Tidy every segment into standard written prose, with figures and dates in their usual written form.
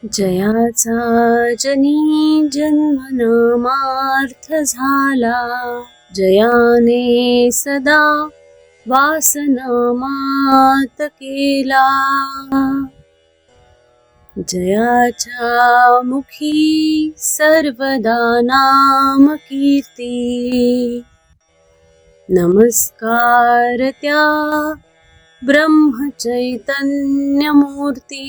जयाचा जनी जन्म नामार्थ झाला, जयाने सदा वासनामात केला. जयाच्या मुखी सर्वदा नाम कीर्ती, नमस्कार त्या ब्रह्म चैतन्य मूर्ती.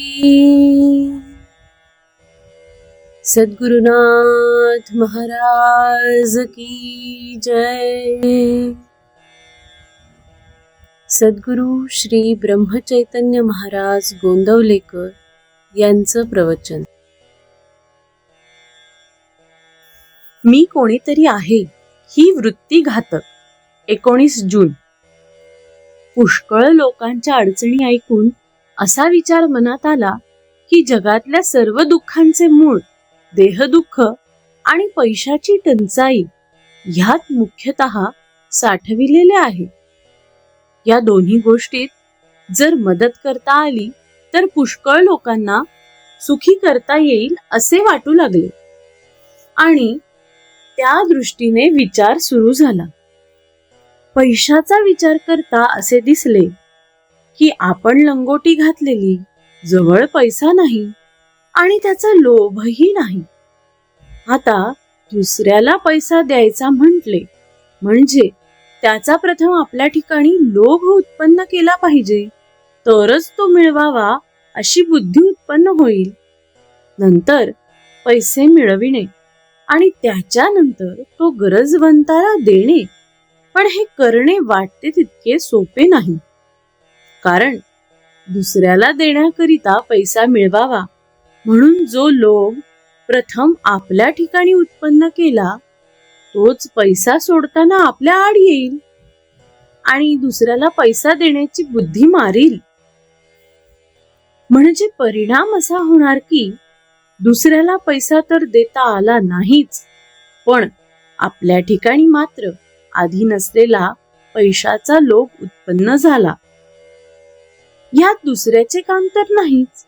सद्गुरुनाथ महाराज की जय. सद्गुरु श्री ब्रह्मचैतन्य महाराज गोंदवलेकर यांचं प्रवचन. मी कोणीतरी आहे ही वृत्ती घातक. 19 जून. पुष्कळ लोकांच्या अडचणी ऐकून असा विचार मनात आला की जगातल्या सर्व दुःखांचे मूळ देहदुःख आणि पैशाची टंचाई ह्यात मुख्यतः साठविलेले आहे. या दोन्ही गोष्टीत जर मदत करता आली तर पुष्कळ लोकांना सुखी करता येईल असे वाटू लागले आणि त्या दृष्टीने विचार सुरू झाला. पैशाचा विचार करता असे दिसले की आपण लंगोटी घातलेली, जवळ पैसा नाही आणि त्याचा लोभही नाही. आता दुसऱ्याला पैसा द्यायचा म्हटले म्हणजे त्याचा प्रथम आपल्या ठिकाणी लोभ उत्पन्न केला पाहिजे, तरच तो मिळवावा अशी बुद्धी उत्पन्न होईल. नंतर पैसे मिळविणे आणि त्याच्यानंतर तो गरजवंताला देणे. पण हे करणे वाटते तितके सोपे नाही, कारण दुसऱ्याला देण्याकरिता पैसा मिळवावा म्हणून जो लोभ प्रथम आपल्या ठिकाणी उत्पन्न केला तोच पैसा सोडताना आपल्या आड येईल आणि दुसऱ्याला पैसा देण्याची बुद्धी मारील. म्हणजे परिणाम असा होणार की दुसऱ्याला पैसा तर देता आला नाहीच, पण आपल्या ठिकाणी मात्र आधी नसलेला पैशाचा लोभ उत्पन्न झाला. यात दुसऱ्याचे काम तर नाहीच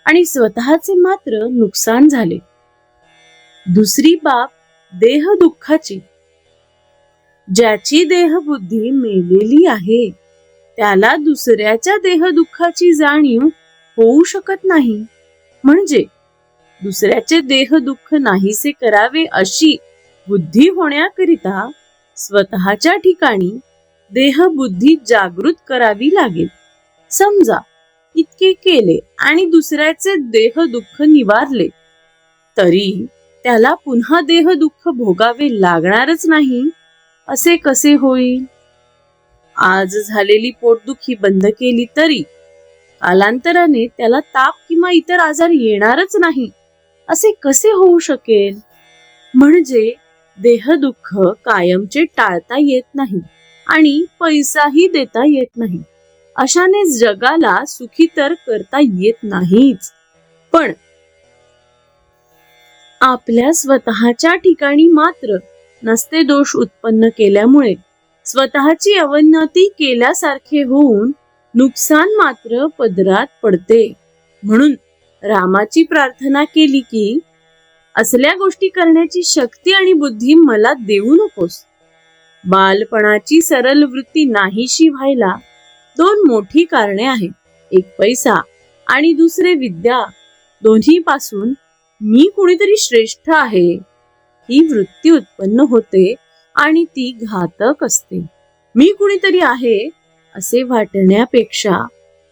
आणि स्वतःचे मात्र नुकसान झाले. दुसरी बाब देह दुःखाची. ज्याची देहबुद्धी मेलेली आहे त्याला दुसऱ्याच्या देह दुःखाची जाणीव होऊ शकत नाही. म्हणजे दुसऱ्याचे देह दुःख नाहीसे करावे अशी बुद्धी होण्याकरिता स्वतःच्या ठिकाणी देहबुद्धी जागृत करावी लागेल. समजा इतके केले आणि दुसऱ्याचे देह दुःख निवारले तरी त्याला पुन्हा देह दुःख भोगावे लागणारच नाही असे कसे होईल? आज झालेली पोटदुखी बंद केली तरी कालांतराने त्याला ताप किंवा इतर आजार येणारच नाही असे कसे होऊ शकेल? म्हणजे देहदुःख कायमचे टाळता येत नाही आणि पैसाही देता येत नाही. अशाने जगाला सुखी तर करता येत नाहीच, पण आपल्या स्वतःच्या ठिकाणी मात्र नसते दोष उत्पन्न केल्यामुळे स्वतःची अवनती केल्यासारखे होऊन नुकसान मात्र पदरात पडते. म्हणून रामाची प्रार्थना केली की असल्या गोष्टी करण्याची शक्ती आणि बुद्धी मला देऊ नकोस. बालपणाची सरळ वृत्ती नाहीशी व्हायला 2 मोठी कारणे आहेत. एक पैसा आणि दुसरे विद्या. दोन्ही पासून मी कुणीतरी श्रेष्ठ आहे ही वृत्ती उत्पन्न होते आणि ती घातक असते. मी कुणीतरी आहे असे वाटण्यापेक्षा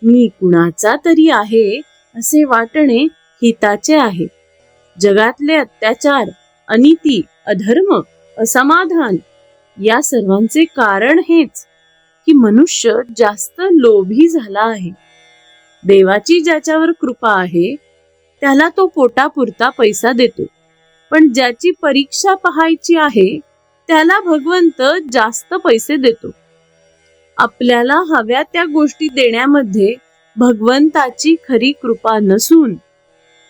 मी कुणाचा तरी आहे असे वाटणे हिताचे आहे. जगातले अत्याचार, अनिती, अधर्म, असमाधान या सर्वांचे कारण हेच की मनुष्य जास्त लोभी झाला आहे. देवाची ज्याच्यावर कृपा आहे त्याला तो पोटापुरता पैसा देतो, पण ज्याची परीक्षा पाहायची आहे त्याला भगवंत जास्त पैसे देतो. आपल्याला हव्या त्या गोष्टी देण्यामध्ये भगवंताची खरी कृपा नसून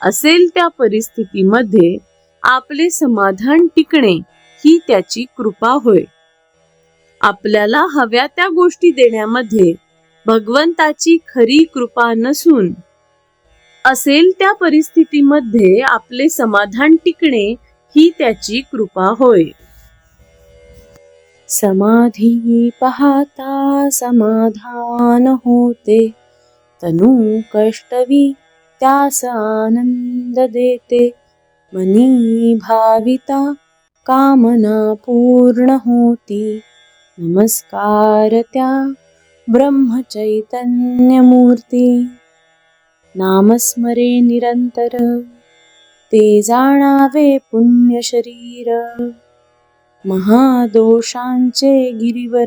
असेल त्या परिस्थितीमध्ये आपले समाधान टिकणे ही त्याची कृपा होय. आपल्याला हव्या त्या गोष्टी देण्यामध्ये भगवंताची खरी कृपा नसून असेल त्या परिस्थितीमध्ये आपले समाधान टिकणे ही त्याची कृपा होय. समाधी पाहता समाधान होते, तनु कष्टवी त्यास आनंद देते. मनी भाविता कामना पूर्ण होती, नमस्कार त्या ब्रह्मचैतन्य मूर्ती. नामस्मरे निरंतर, ते जाणावे पुण्य शरीर. महादोषांचे गिरीवर,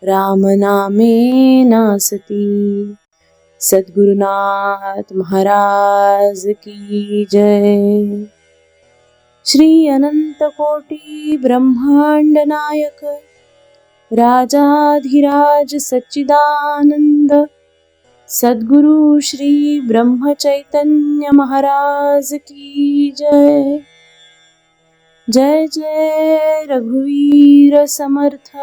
रामनामे नासती. सद्गुरुनाथ महाराज की जय. श्री अनंत कोटी ब्रह्मांड नायक, राजाधिराज सच्चिदानंद सद्गुरु श्री ब्रह्मचैतन्य महाराज की जय. जय जय रघुवीर समर्थ.